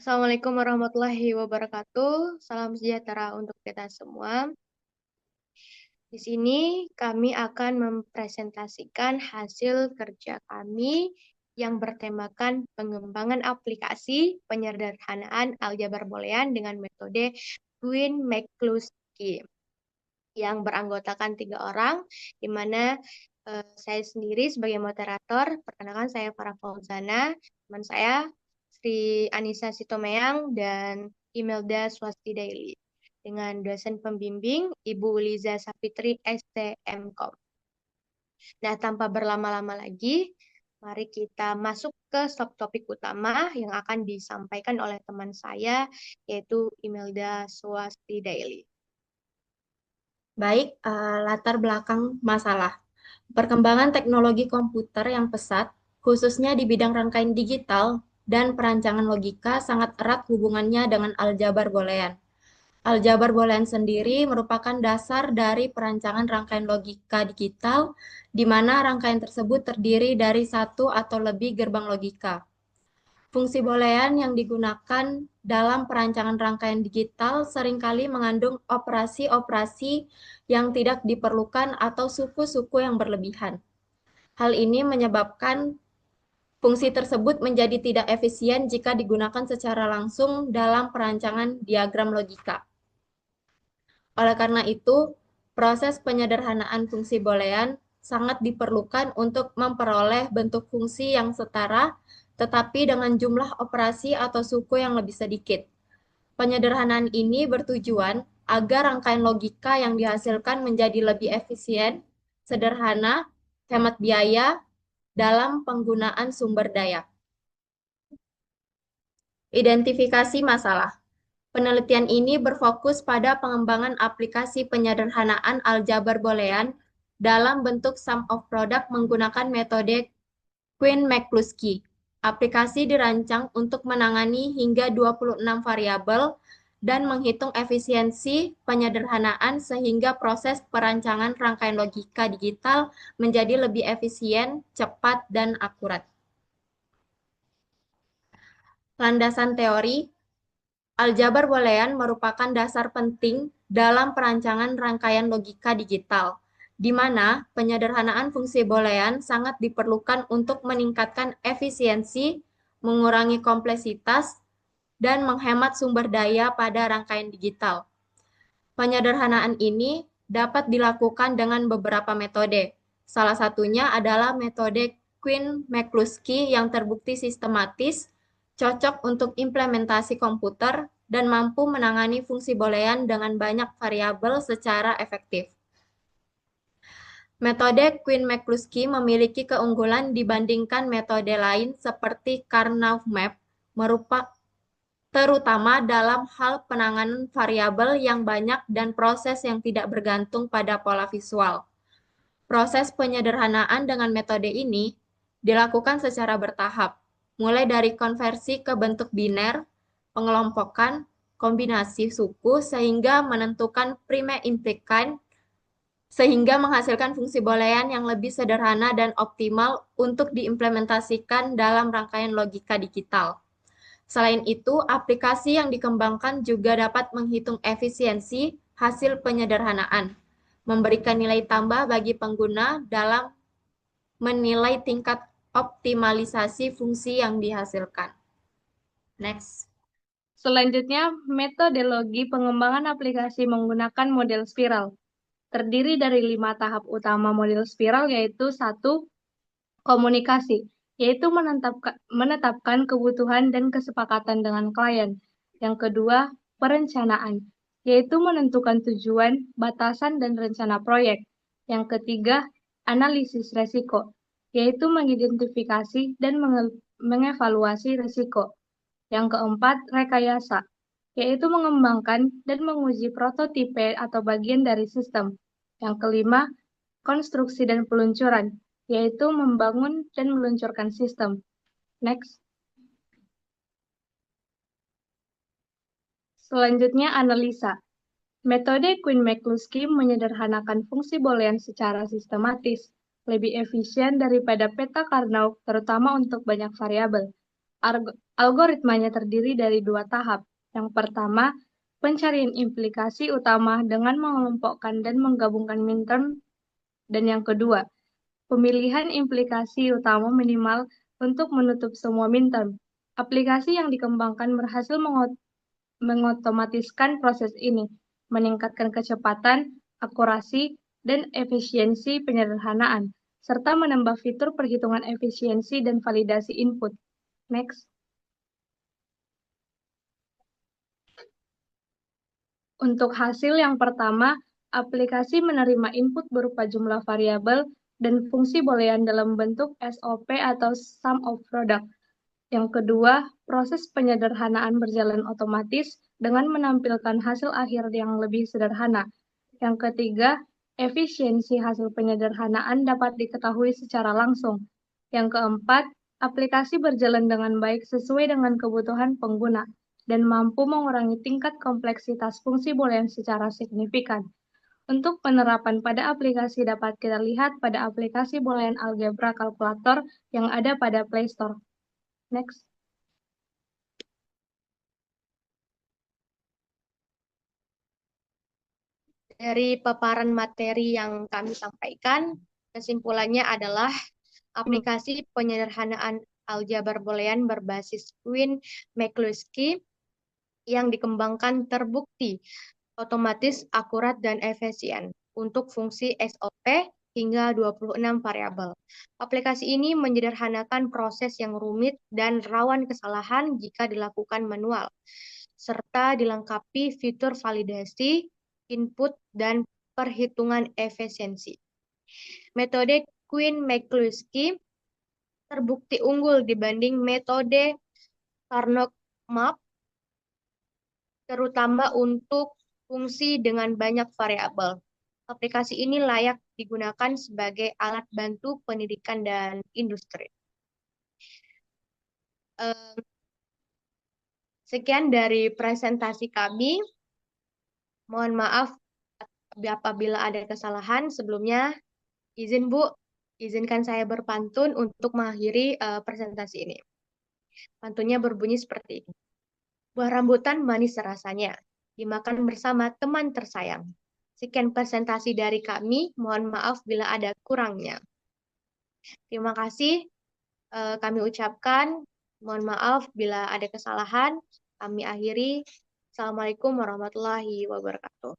Assalamualaikum warahmatullahi wabarakatuh. Salam sejahtera untuk kita semua. Di sini kami akan mempresentasikan hasil kerja kami yang bertemakan pengembangan aplikasi penyederhanaan aljabar boolean dengan metode Quine-McCluskey yang beranggotakan 3 orang, di mana saya sendiri sebagai moderator. Perkenalkan, saya Farah Fauzana, teman saya Sri Anissa Sitomeyang dan Imelda Swastidaili, dengan dosen pembimbing Ibu Liza Sapitri STMKOM. Nah, tanpa berlama-lama lagi, mari kita masuk ke subtopik utama yang akan disampaikan oleh teman saya, yaitu Imelda Swastidaili. Baik, latar belakang masalah. Perkembangan teknologi komputer yang pesat, khususnya di bidang rangkaian digital dan perancangan logika, sangat erat hubungannya dengan aljabar boolean. Aljabar boolean sendiri merupakan dasar dari perancangan rangkaian logika digital, di mana rangkaian tersebut terdiri dari satu atau lebih gerbang logika. Fungsi boolean yang digunakan dalam perancangan rangkaian digital seringkali mengandung operasi-operasi yang tidak diperlukan atau suku-suku yang berlebihan. Hal ini menyebabkan fungsi tersebut menjadi tidak efisien jika digunakan secara langsung dalam perancangan diagram logika. Oleh karena itu, proses penyederhanaan fungsi boolean sangat diperlukan untuk memperoleh bentuk fungsi yang setara, tetapi dengan jumlah operasi atau suku yang lebih sedikit. Penyederhanaan ini bertujuan agar rangkaian logika yang dihasilkan menjadi lebih efisien, sederhana, hemat biaya dalam penggunaan sumber daya. Identifikasi masalah. Penelitian ini berfokus pada pengembangan aplikasi penyederhanaan aljabar boolean dalam bentuk sum of product menggunakan metode Quine-McCluskey. Aplikasi dirancang untuk menangani hingga 26 variabel dan menghitung efisiensi penyederhanaan sehingga proses perancangan rangkaian logika digital menjadi lebih efisien, cepat, dan akurat. Landasan teori. Aljabar boolean merupakan dasar penting dalam perancangan rangkaian logika digital, di mana penyederhanaan fungsi boolean sangat diperlukan untuk meningkatkan efisiensi, mengurangi kompleksitas, dan menghemat sumber daya pada rangkaian digital. Penyederhanaan ini dapat dilakukan dengan beberapa metode. Salah satunya adalah metode Quine-McCluskey yang terbukti sistematis, cocok untuk implementasi komputer, dan mampu menangani fungsi boolean dengan banyak variabel secara efektif. Metode Quine-McCluskey memiliki keunggulan dibandingkan metode lain seperti Karnaugh Map, terutama dalam hal penanganan variabel yang banyak dan proses yang tidak bergantung pada pola visual. Proses penyederhanaan dengan metode ini dilakukan secara bertahap, mulai dari konversi ke bentuk biner, pengelompokan, kombinasi suku, sehingga menentukan prime implicand, sehingga menghasilkan fungsi boolean yang lebih sederhana dan optimal untuk diimplementasikan dalam rangkaian logika digital. Selain itu, aplikasi yang dikembangkan juga dapat menghitung efisiensi hasil penyederhanaan, memberikan nilai tambah bagi pengguna dalam menilai tingkat optimalisasi fungsi yang dihasilkan. Next. Selanjutnya, metodologi pengembangan aplikasi menggunakan model spiral. Terdiri dari 5 tahap utama model spiral, yaitu 1. Komunikasi, yaitu menetapkan kebutuhan dan kesepakatan dengan klien. Yang kedua, perencanaan, yaitu menentukan tujuan, batasan, dan rencana proyek. Yang ketiga, analisis resiko, yaitu mengidentifikasi dan mengevaluasi risiko. Yang keempat, rekayasa, yaitu mengembangkan dan menguji prototipe atau bagian dari sistem. Yang kelima, konstruksi dan peluncuran, yaitu membangun dan meluncurkan sistem. Next. Selanjutnya, analisa. Metode Quine-McCluskey menyederhanakan fungsi boolean secara sistematis, lebih efisien daripada peta Karnaugh, terutama untuk banyak variabel. Algoritmanya terdiri dari dua tahap. Yang pertama, pencarian implikasi utama dengan mengelompokkan dan menggabungkan minterm, dan yang kedua, pemilihan implikasi utama minimal untuk menutup semua minterm. Aplikasi yang dikembangkan berhasil mengotomatiskan proses ini, meningkatkan kecepatan, akurasi, dan efisiensi penyederhanaan, serta menambah fitur perhitungan efisiensi dan validasi input. Next. Untuk hasil yang pertama, aplikasi menerima input berupa jumlah variabel dan fungsi boolean dalam bentuk SOP atau sum of product. Yang kedua, proses penyederhanaan berjalan otomatis dengan menampilkan hasil akhir yang lebih sederhana. Yang ketiga, efisiensi hasil penyederhanaan dapat diketahui secara langsung. Yang keempat, aplikasi berjalan dengan baik sesuai dengan kebutuhan pengguna dan mampu mengurangi tingkat kompleksitas fungsi boolean secara signifikan. Untuk penerapan pada aplikasi dapat kita lihat pada aplikasi boolean algebra kalkulator yang ada pada Play Store. Next. Dari paparan materi yang kami sampaikan, kesimpulannya adalah aplikasi penyederhanaan aljabar boolean berbasis Quine-McCluskey yang dikembangkan terbukti otomatis, akurat, dan efisien untuk fungsi SOP hingga 26 variabel. Aplikasi ini menyederhanakan proses yang rumit dan rawan kesalahan jika dilakukan manual, serta dilengkapi fitur validasi, input, dan perhitungan efisiensi. Metode Quine-McCluskey terbukti unggul dibanding metode Carnot-Mapp, terutama untuk fungsi dengan banyak variabel. Aplikasi ini layak digunakan sebagai alat bantu pendidikan dan industri. Sekian dari presentasi kami. Mohon maaf apabila ada kesalahan. Sebelumnya, izin Bu, izinkan saya berpantun untuk mengakhiri presentasi ini. Pantunnya berbunyi seperti ini. Buah rambutan manis rasanya, dimakan bersama teman tersayang. Sekian presentasi dari kami, mohon maaf bila ada kurangnya. Terima kasih kami ucapkan, mohon maaf bila ada kesalahan. Kami akhiri. Assalamualaikum warahmatullahi wabarakatuh.